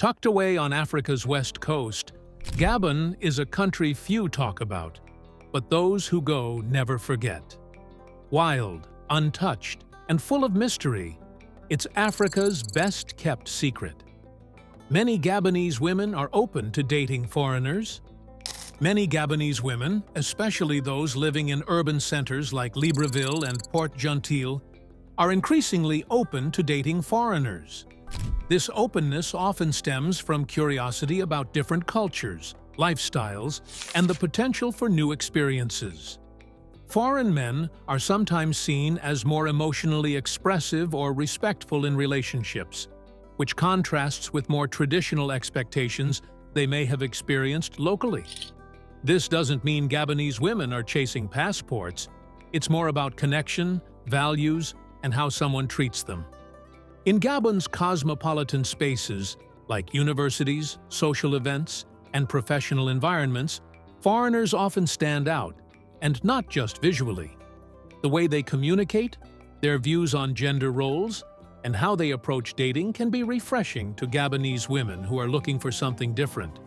Tucked away on Africa's west coast, Gabon is a country few talk about, but those who go never forget. Wild, untouched, and full of mystery, it's Africa's best-kept secret. Many Gabonese women are open to dating foreigners. Many Gabonese women, especially those living in urban centers like Libreville and Port-Gentil, are increasingly open to dating foreigners. This openness often stems from curiosity about different cultures, lifestyles, and the potential for new experiences. Foreign men are sometimes seen as more emotionally expressive or respectful in relationships, which contrasts with more traditional expectations they may have experienced locally. This doesn't mean Gabonese women are chasing passports. It's more about connection, values, and how someone treats them. In Gabon's cosmopolitan spaces, like universities, social events, and professional environments, foreigners often stand out, and not just visually. The way they communicate, their views on gender roles, and how they approach dating can be refreshing to Gabonese women who are looking for something different.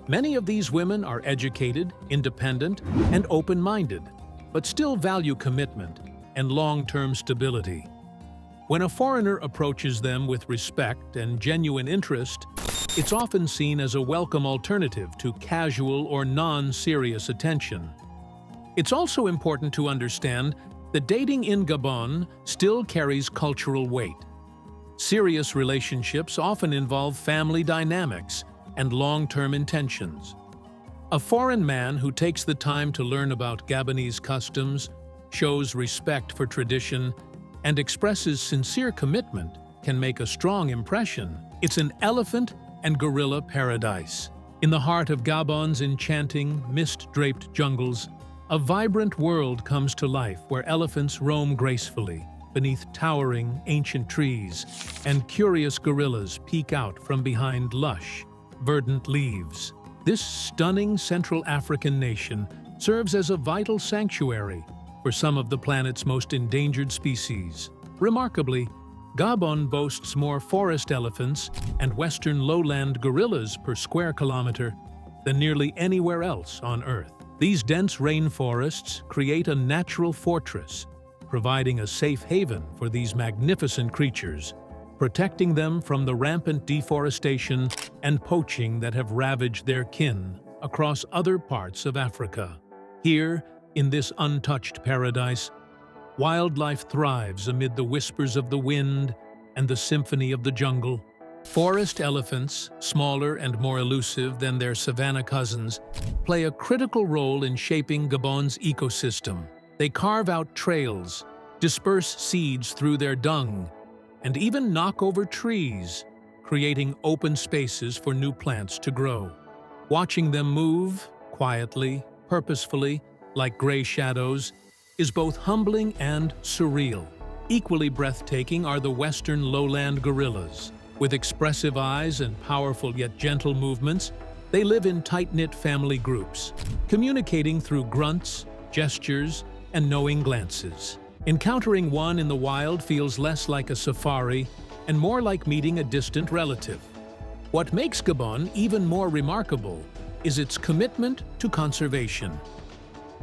Many of these women are educated, independent, and open-minded, but still value commitment and long-term stability. When a foreigner approaches them with respect and genuine interest, it's often seen as a welcome alternative to casual or non-serious attention. It's also important to understand that dating in Gabon still carries cultural weight. Serious relationships often involve family dynamics and long-term intentions. A foreign man who takes the time to learn about Gabonese customs, shows respect for tradition, and expresses sincere commitment can make a strong impression. It's an elephant and gorilla paradise. In the heart of Gabon's enchanting, mist-draped jungles, a vibrant world comes to life where elephants roam gracefully beneath towering, ancient trees, and curious gorillas peek out from behind lush, verdant leaves. This stunning Central African nation serves as a vital sanctuary for some of the planet's most endangered species. Remarkably, Gabon boasts more forest elephants and western lowland gorillas per square kilometer than nearly anywhere else on Earth. These dense rainforests create a natural fortress, providing a safe haven for these magnificent creatures, protecting them from the rampant deforestation and poaching that have ravaged their kin across other parts of Africa. Here, in this untouched paradise, wildlife thrives amid the whispers of the wind and the symphony of the jungle. Forest elephants, smaller and more elusive than their savanna cousins, play a critical role in shaping Gabon's ecosystem. They carve out trails, disperse seeds through their dung, and even knock over trees, creating open spaces for new plants to grow. Watching them move, quietly, purposefully, like gray shadows, is both humbling and surreal. Equally breathtaking are the western lowland gorillas. With expressive eyes and powerful yet gentle movements, they live in tight-knit family groups, communicating through grunts, gestures, and knowing glances. Encountering one in the wild feels less like a safari and more like meeting a distant relative. What makes Gabon even more remarkable is its commitment to conservation.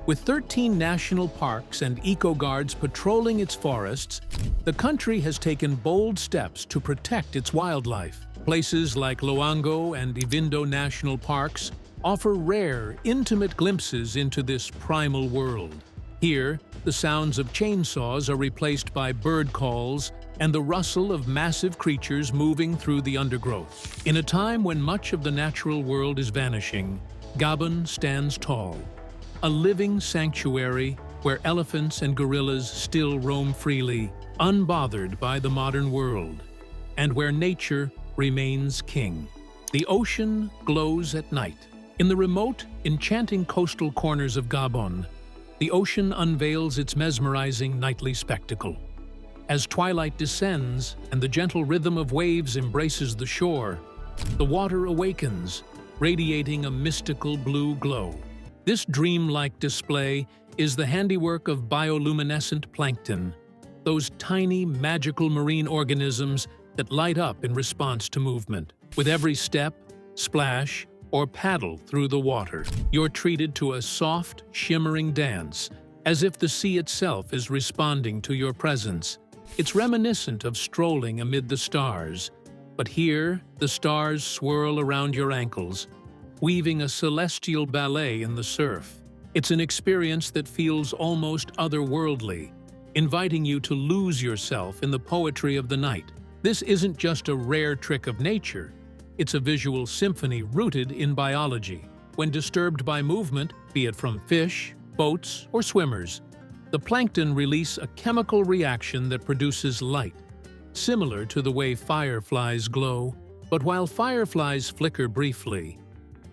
With 13 national parks and eco-guards patrolling its forests, the country has taken bold steps to protect its wildlife. Places like Loango and Ivindo National Parks offer rare, intimate glimpses into this primal world. Here, the sounds of chainsaws are replaced by bird calls and the rustle of massive creatures moving through the undergrowth. In a time when much of the natural world is vanishing, Gabon stands tall. A living sanctuary where elephants and gorillas still roam freely, unbothered by the modern world, and where nature remains king. The ocean glows at night. In the remote, enchanting coastal corners of Gabon, the ocean unveils its mesmerizing nightly spectacle. As twilight descends and the gentle rhythm of waves embraces the shore, the water awakens, radiating a mystical blue glow. This dreamlike display is the handiwork of bioluminescent plankton, those tiny, magical marine organisms that light up in response to movement. With every step, splash, or paddle through the water, you're treated to a soft, shimmering dance, as if the sea itself is responding to your presence. It's reminiscent of strolling amid the stars, but here the stars swirl around your ankles, weaving a celestial ballet in the surf. It's an experience that feels almost otherworldly, inviting you to lose yourself in the poetry of the night. This isn't just a rare trick of nature, it's a visual symphony rooted in biology. When disturbed by movement, be it from fish, boats, or swimmers, the plankton release a chemical reaction that produces light, similar to the way fireflies glow. But while fireflies flicker briefly,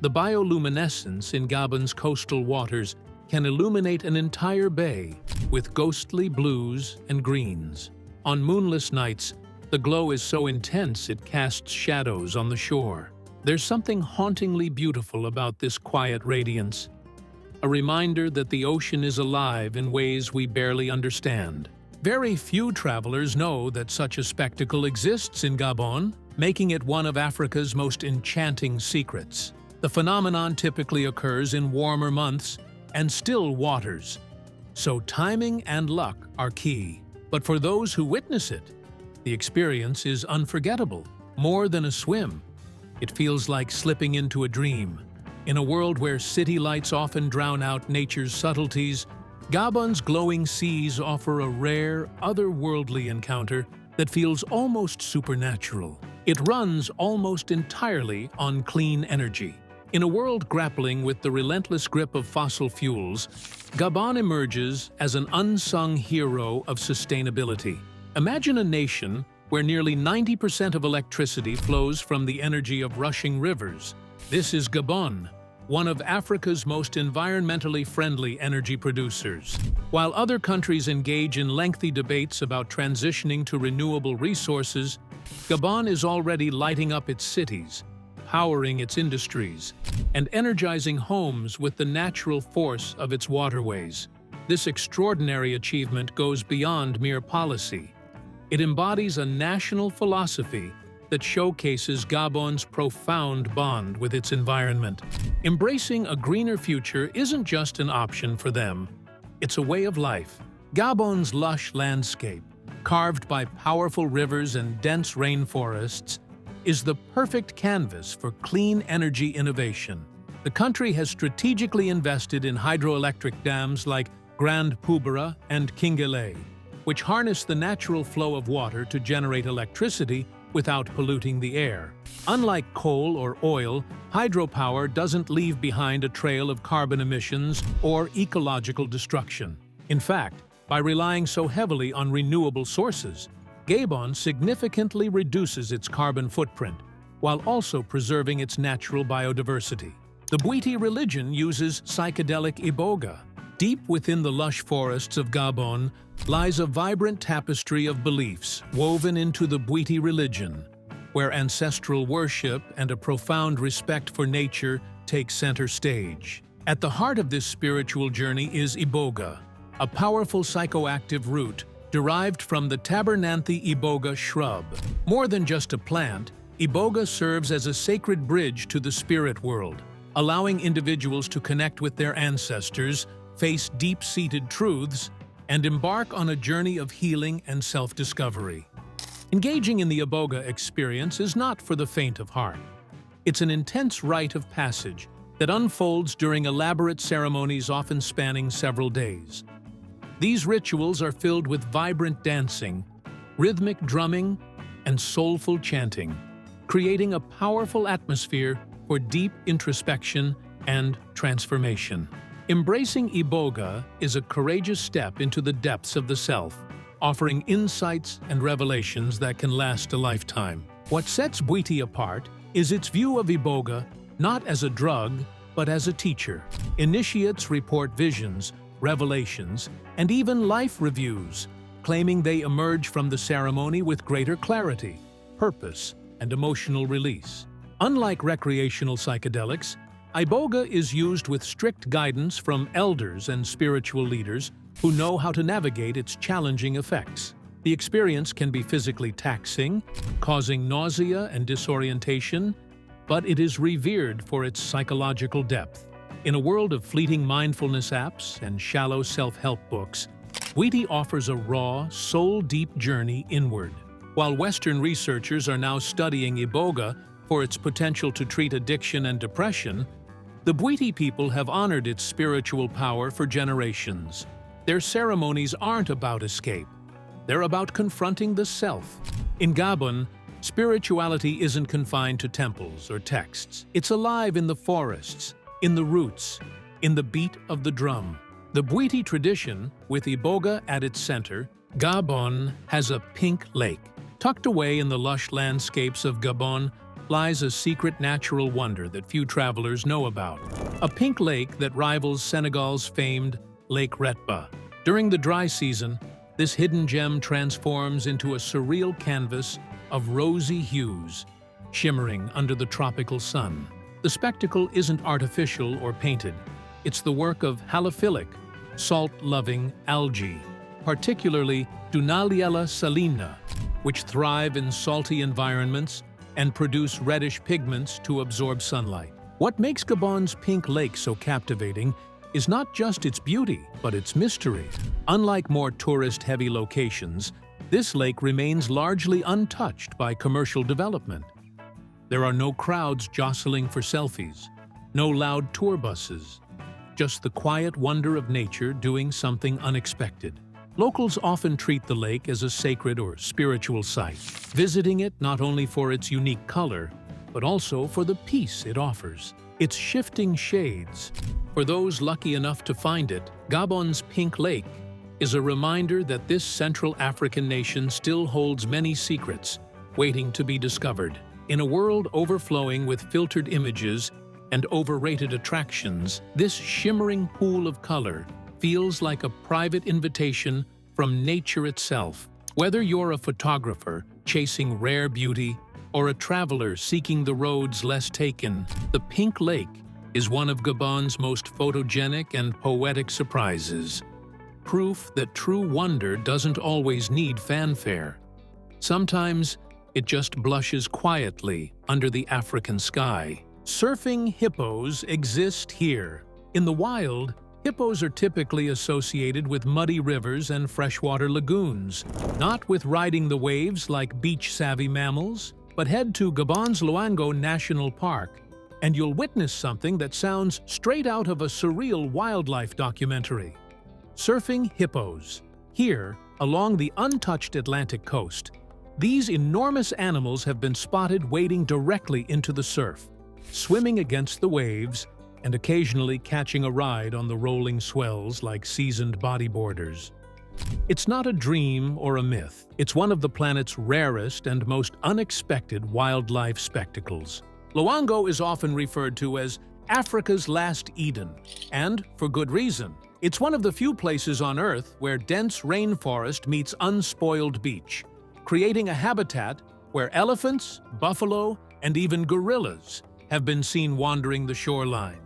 the bioluminescence in Gabon's coastal waters can illuminate an entire bay with ghostly blues and greens. On moonless nights, the glow is so intense it casts shadows on the shore. There's something hauntingly beautiful about this quiet radiance, a reminder that the ocean is alive in ways we barely understand. Very few travelers know that such a spectacle exists in Gabon, making it one of Africa's most enchanting secrets. The phenomenon typically occurs in warmer months and still waters, so timing and luck are key. But for those who witness it, the experience is unforgettable. More than a swim, it feels like slipping into a dream. In a world where city lights often drown out nature's subtleties, Gabon's glowing seas offer a rare, otherworldly encounter that feels almost supernatural. It runs almost entirely on clean energy. In a world grappling with the relentless grip of fossil fuels, Gabon emerges as an unsung hero of sustainability. Imagine a nation where nearly 90% of electricity flows from the energy of rushing rivers. This is Gabon, one of Africa's most environmentally friendly energy producers. While other countries engage in lengthy debates about transitioning to renewable resources, Gabon is already lighting up its cities, powering its industries, and energizing homes with the natural force of its waterways. This extraordinary achievement goes beyond mere policy. It embodies a national philosophy that showcases Gabon's profound bond with its environment. Embracing a greener future isn't just an option for them, it's a way of life. Gabon's lush landscape, carved by powerful rivers and dense rainforests, is the perfect canvas for clean energy innovation. The country has strategically invested in hydroelectric dams like Grand Poubera and Kingele, which harness the natural flow of water to generate electricity without polluting the air. Unlike coal or oil, hydropower doesn't leave behind a trail of carbon emissions or ecological destruction. In fact, by relying so heavily on renewable sources, Gabon significantly reduces its carbon footprint, while also preserving its natural biodiversity. The Bwiti religion uses psychedelic iboga. Deep within the lush forests of Gabon lies a vibrant tapestry of beliefs woven into the Bwiti religion, where ancestral worship and a profound respect for nature take center stage. At the heart of this spiritual journey is iboga, a powerful psychoactive root derived from the Tabernanthe iboga shrub. More than just a plant, iboga serves as a sacred bridge to the spirit world, allowing individuals to connect with their ancestors, face deep-seated truths, and embark on a journey of healing and self-discovery. Engaging in the iboga experience is not for the faint of heart. It's an intense rite of passage that unfolds during elaborate ceremonies often spanning several days. These rituals are filled with vibrant dancing, rhythmic drumming, and soulful chanting, creating a powerful atmosphere for deep introspection and transformation. Embracing iboga is a courageous step into the depths of the self, offering insights and revelations that can last a lifetime. What sets Bwiti apart is its view of iboga not as a drug, but as a teacher. Initiates report visions, revelations, and even life reviews, claiming they emerge from the ceremony with greater clarity, purpose, and emotional release. Unlike recreational psychedelics, iboga is used with strict guidance from elders and spiritual leaders who know how to navigate its challenging effects. The experience can be physically taxing, causing nausea and disorientation, but it is revered for its psychological depth. In a world of fleeting mindfulness apps and shallow self-help books, Bwiti offers a raw, soul-deep journey inward. While Western researchers are now studying iboga for its potential to treat addiction and depression, the Bwiti people have honored its spiritual power for generations. Their ceremonies aren't about escape. They're about confronting the self. In Gabon, spirituality isn't confined to temples or texts. It's alive in the forests, in the roots, in the beat of the drum. The Bwiti tradition, with iboga at its center, Gabon has a pink lake. Tucked away in the lush landscapes of Gabon lies a secret natural wonder that few travelers know about. A pink lake that rivals Senegal's famed Lake Retba. During the dry season, this hidden gem transforms into a surreal canvas of rosy hues, shimmering under the tropical sun. The spectacle isn't artificial or painted. It's the work of halophilic, salt-loving algae, particularly Dunaliella salina, which thrive in salty environments and produce reddish pigments to absorb sunlight. What makes Gabon's pink lake so captivating is not just its beauty, but its mystery. Unlike more tourist-heavy locations, this lake remains largely untouched by commercial development. There are no crowds jostling for selfies, no loud tour buses, just the quiet wonder of nature doing something unexpected. Locals often treat the lake as a sacred or spiritual site, visiting it not only for its unique color, but also for the peace it offers. Its shifting shades. For those lucky enough to find it, Gabon's Pink Lake is a reminder that this Central African nation still holds many secrets waiting to be discovered. In a world overflowing with filtered images and overrated attractions, this shimmering pool of color feels like a private invitation from nature itself. Whether you're a photographer chasing rare beauty or a traveler seeking the roads less taken, the Pink Lake is one of Gabon's most photogenic and poetic surprises. Proof that true wonder doesn't always need fanfare. Sometimes it just blushes quietly under the African sky. Surfing hippos exist here. In the wild, hippos are typically associated with muddy rivers and freshwater lagoons, not with riding the waves like beach-savvy mammals. But head to Gabon's Luango National Park, and you'll witness something that sounds straight out of a surreal wildlife documentary. Surfing hippos. Here, along the untouched Atlantic coast, these enormous animals have been spotted wading directly into the surf, swimming against the waves, and occasionally catching a ride on the rolling swells like seasoned bodyboarders. It's not a dream or a myth. It's one of the planet's rarest and most unexpected wildlife spectacles. Luango is often referred to as Africa's last Eden, and for good reason. It's one of the few places on Earth where dense rainforest meets unspoiled beach, creating a habitat where elephants, buffalo, and even gorillas have been seen wandering the shoreline.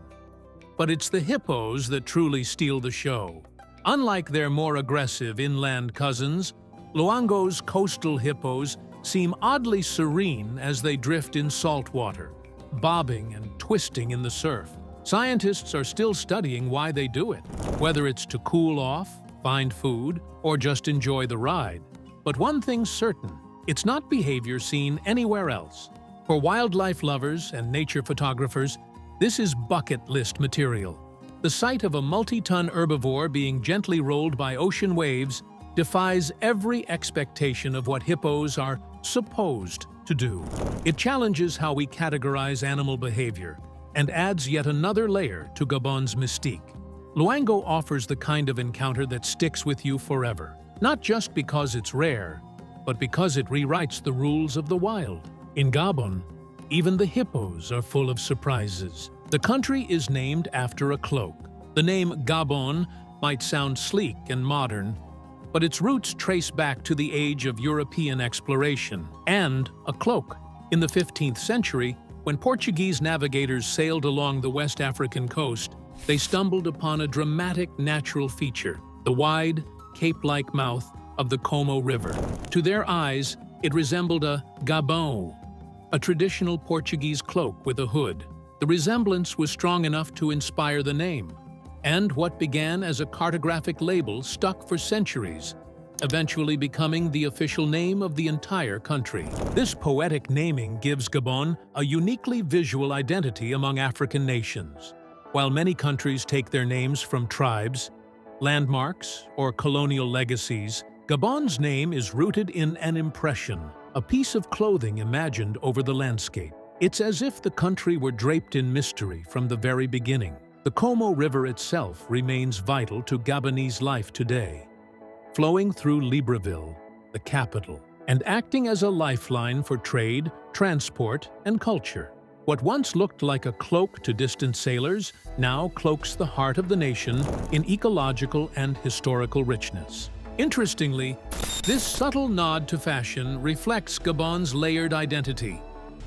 But it's the hippos that truly steal the show. Unlike their more aggressive inland cousins, Luango's coastal hippos seem oddly serene as they drift in salt water, bobbing and twisting in the surf. Scientists are still studying why they do it, whether it's to cool off, find food, or just enjoy the ride. But one thing's certain, it's not behavior seen anywhere else. For wildlife lovers and nature photographers, this is bucket list material. The sight of a multi-ton herbivore being gently rolled by ocean waves defies every expectation of what hippos are supposed to do. It challenges how we categorize animal behavior and adds yet another layer to Gabon's mystique. Luango offers the kind of encounter that sticks with you forever, not just because it's rare, but because it rewrites the rules of the wild. In Gabon, even the hippos are full of surprises. The country is named after a cloak. The name Gabon might sound sleek and modern, but its roots trace back to the age of European exploration and a cloak. In the 15th century, when Portuguese navigators sailed along the West African coast, they stumbled upon a dramatic natural feature. The wide, cape-like mouth of the Como River. To their eyes, it resembled a Gabon, a traditional Portuguese cloak with a hood. The resemblance was strong enough to inspire the name, and what began as a cartographic label stuck for centuries, eventually becoming the official name of the entire country. This poetic naming gives Gabon a uniquely visual identity among African nations. While many countries take their names from tribes, landmarks, or colonial legacies, Gabon's name is rooted in an impression, a piece of clothing imagined over the landscape. It's as if the country were draped in mystery from the very beginning. The Como River itself remains vital to Gabonese life today, flowing through Libreville, the capital, and acting as a lifeline for trade, transport, and culture. What once looked like a cloak to distant sailors now cloaks the heart of the nation in ecological and historical richness. Interestingly, this subtle nod to fashion reflects Gabon's layered identity,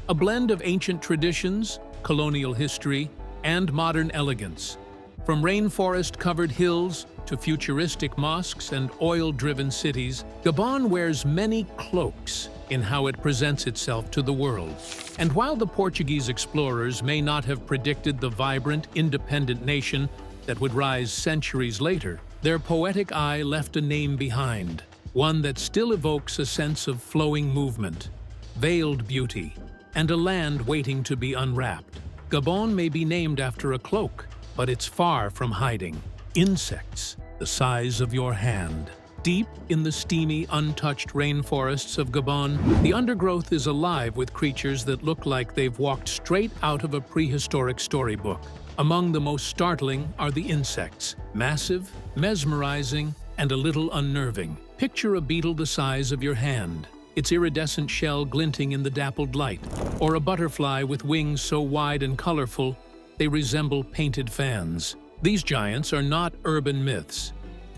a blend of ancient traditions, colonial history, and modern elegance. From rainforest-covered hills to futuristic mosques and oil-driven cities, Gabon wears many cloaks in how it presents itself to the world. And while the Portuguese explorers may not have predicted the vibrant, independent nation that would rise centuries later, their poetic eye left a name behind, one that still evokes a sense of flowing movement, veiled beauty, and a land waiting to be unwrapped. Gabon may be named after a cloak, but it's far from hiding insects the size of your hand. Deep in the steamy, untouched rainforests of Gabon, the undergrowth is alive with creatures that look like they've walked straight out of a prehistoric storybook. Among the most startling are the insects, massive, mesmerizing, and a little unnerving. Picture a beetle the size of your hand, its iridescent shell glinting in the dappled light, or a butterfly with wings so wide and colorful they resemble painted fans. These giants are not urban myths.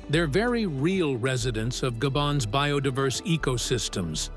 They're very real residents of Gabon's biodiverse ecosystems,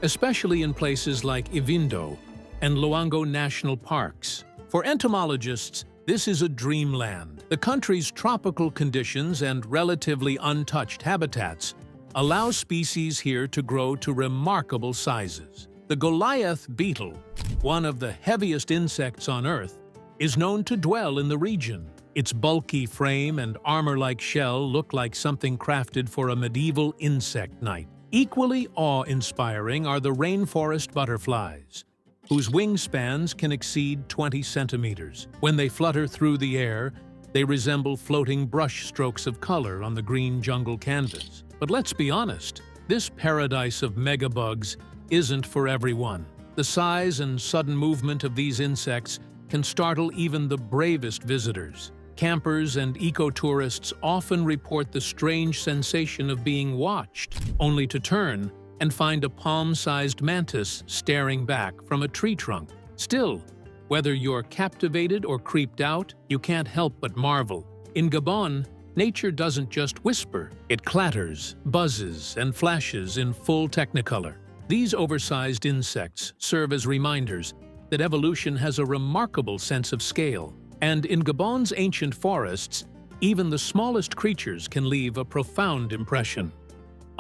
especially in places like Ivindo and Loango National Parks. For entomologists, this is a dreamland. The country's tropical conditions and relatively untouched habitats allow species here to grow to remarkable sizes. The Goliath beetle, one of the heaviest insects on Earth, is known to dwell in the region. Its bulky frame and armor-like shell look like something crafted for a medieval insect knight. Equally awe-inspiring are the rainforest butterflies, whose wingspans can exceed 20 centimeters. When they flutter through the air, they resemble floating brush strokes of color on the green jungle canvas. But let's be honest, this paradise of megabugs isn't for everyone. The size and sudden movement of these insects can startle even the bravest visitors. Campers and eco-tourists often report the strange sensation of being watched, only to turn and find a palm-sized mantis staring back from a tree trunk. Still, whether you're captivated or creeped out, you can't help but marvel. In Gabon, nature doesn't just whisper, it clatters, buzzes, and flashes in full technicolor. These oversized insects serve as reminders that evolution has a remarkable sense of scale. And in Gabon's ancient forests, even the smallest creatures can leave a profound impression.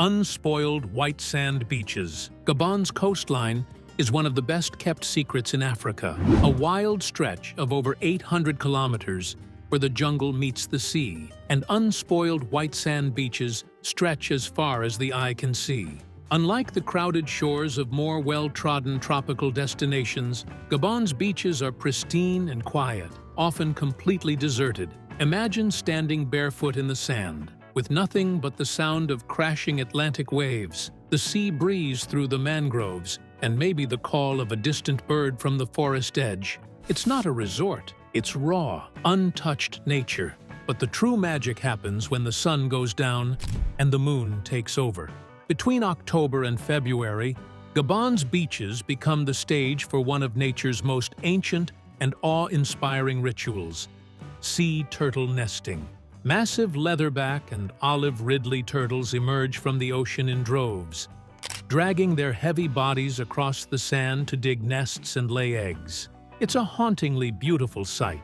Unspoiled white sand beaches. Gabon's coastline is one of the best-kept secrets in Africa. A wild stretch of over 800 kilometers where the jungle meets the sea, and unspoiled white sand beaches stretch as far as the eye can see. Unlike the crowded shores of more well-trodden tropical destinations, Gabon's beaches are pristine and quiet, often completely deserted. Imagine standing barefoot in the sand, with nothing but the sound of crashing Atlantic waves, the sea breeze through the mangroves, and maybe the call of a distant bird from the forest edge. It's not a resort, it's raw, untouched nature. But the true magic happens when the sun goes down and the moon takes over. Between October and February, Gabon's beaches become the stage for one of nature's most ancient and awe-inspiring rituals: sea turtle nesting. Massive leatherback and olive ridley turtles emerge from the ocean in droves, dragging their heavy bodies across the sand to dig nests and lay eggs. It's a hauntingly beautiful sight,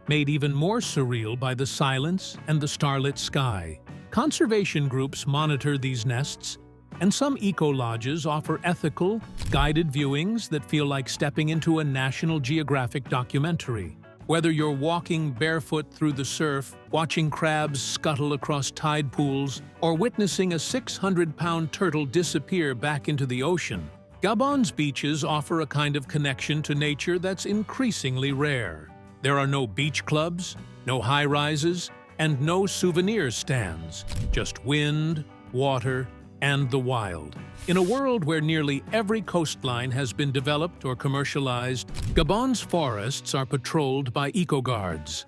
made even more surreal by the silence and the starlit sky. Conservation groups monitor these nests, and some eco-lodges offer ethical, guided viewings that feel like stepping into a National Geographic documentary. Whether you're walking barefoot through the surf, watching crabs scuttle across tide pools, or witnessing a 600-pound turtle disappear back into the ocean, Gabon's beaches offer a kind of connection to nature that's increasingly rare. There are no beach clubs, no high-rises, and no souvenir stands, just wind, water, and the wild. In a world where nearly every coastline has been developed or commercialized, Gabon's forests are patrolled by eco-guards.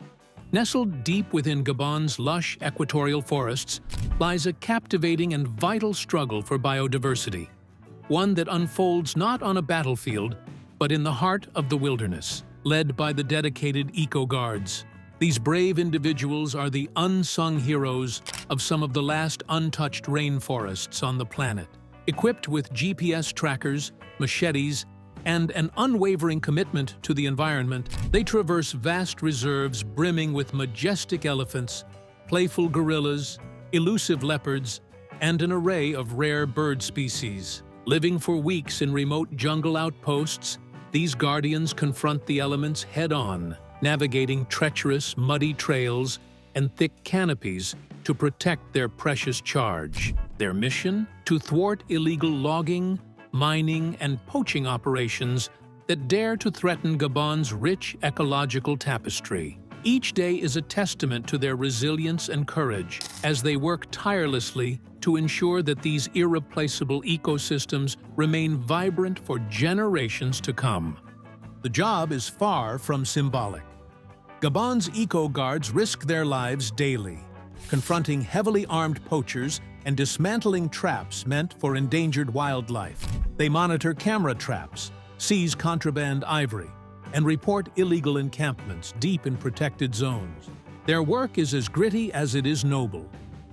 Nestled deep within Gabon's lush equatorial forests lies a captivating and vital struggle for biodiversity, one that unfolds not on a battlefield, but in the heart of the wilderness, led by the dedicated eco-guards. These brave individuals are the unsung heroes of some of the last untouched rainforests on the planet. Equipped with GPS trackers, machetes, and an unwavering commitment to the environment, they traverse vast reserves brimming with majestic elephants, playful gorillas, elusive leopards, and an array of rare bird species. Living for weeks in remote jungle outposts, these guardians confront the elements head-on, navigating treacherous, muddy trails and thick canopies to protect their precious charge. Their mission? To thwart illegal logging, mining, and poaching operations that dare to threaten Gabon's rich ecological tapestry. Each day is a testament to their resilience and courage as they work tirelessly to ensure that these irreplaceable ecosystems remain vibrant for generations to come. The job is far from symbolic. Gabon's eco-guards risk their lives daily, confronting heavily armed poachers and dismantling traps meant for endangered wildlife. They monitor camera traps, seize contraband ivory, and report illegal encampments deep in protected zones. Their work is as gritty as it is noble,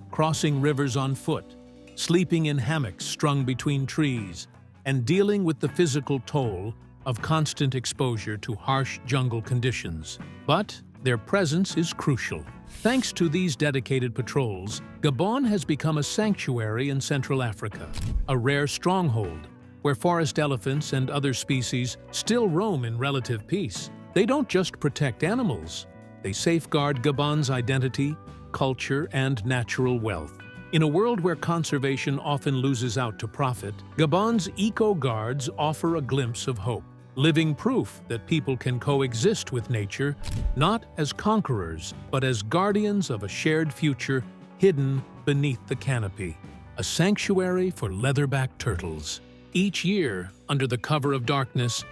crossing rivers on foot, sleeping in hammocks strung between trees, and dealing with the physical toll of constant exposure to harsh jungle conditions. But their presence is crucial. Thanks to these dedicated patrols, Gabon has become a sanctuary in Central Africa, a rare stronghold where forest elephants and other species still roam in relative peace. They don't just protect animals, they safeguard Gabon's identity, culture, and natural wealth. In a world where conservation often loses out to profit, Gabon's eco-guards offer a glimpse of hope, living proof that people can coexist with nature, not as conquerors, but as guardians of a shared future hidden beneath the canopy, a sanctuary for leatherback turtles. Each year, under the cover of darkness,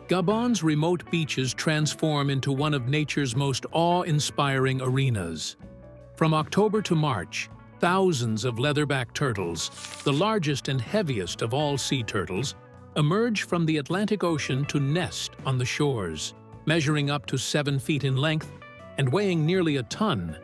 Gabon's remote beaches transform into one of nature's most awe-inspiring arenas. From October to March, thousands of leatherback turtles, the largest and heaviest of all sea turtles, emerge from the Atlantic Ocean to nest on the shores. Measuring up to 7 feet in length and weighing nearly a ton,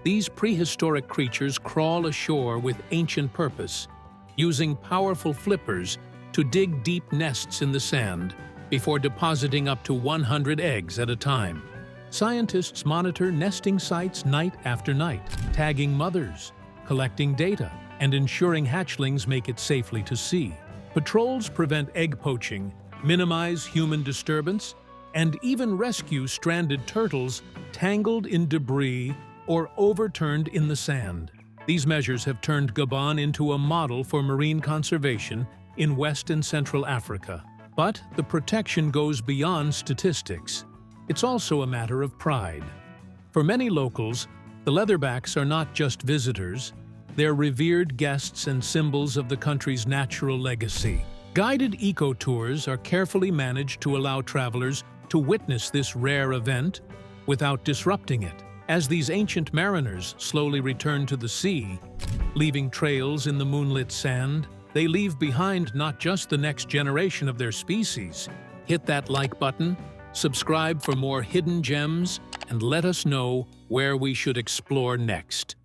these prehistoric creatures crawl ashore with ancient purpose, using powerful flippers to dig deep nests in the sand before depositing up to 100 eggs at a time. Scientists monitor nesting sites night after night, tagging mothers, collecting data, and ensuring hatchlings make it safely to sea. Patrols prevent egg poaching, minimize human disturbance, and even rescue stranded turtles tangled in debris or overturned in the sand. These measures have turned Gabon into a model for marine conservation in West and Central Africa. But the protection goes beyond statistics. It's also a matter of pride. For many locals, the leatherbacks are not just visitors, they're revered guests and symbols of the country's natural legacy. Guided eco-tours are carefully managed to allow travelers to witness this rare event without disrupting it. As these ancient mariners slowly return to the sea, leaving trails in the moonlit sand, they leave behind not just the next generation of their species. Hit that like button, subscribe for more hidden gems, and let us know where we should explore next.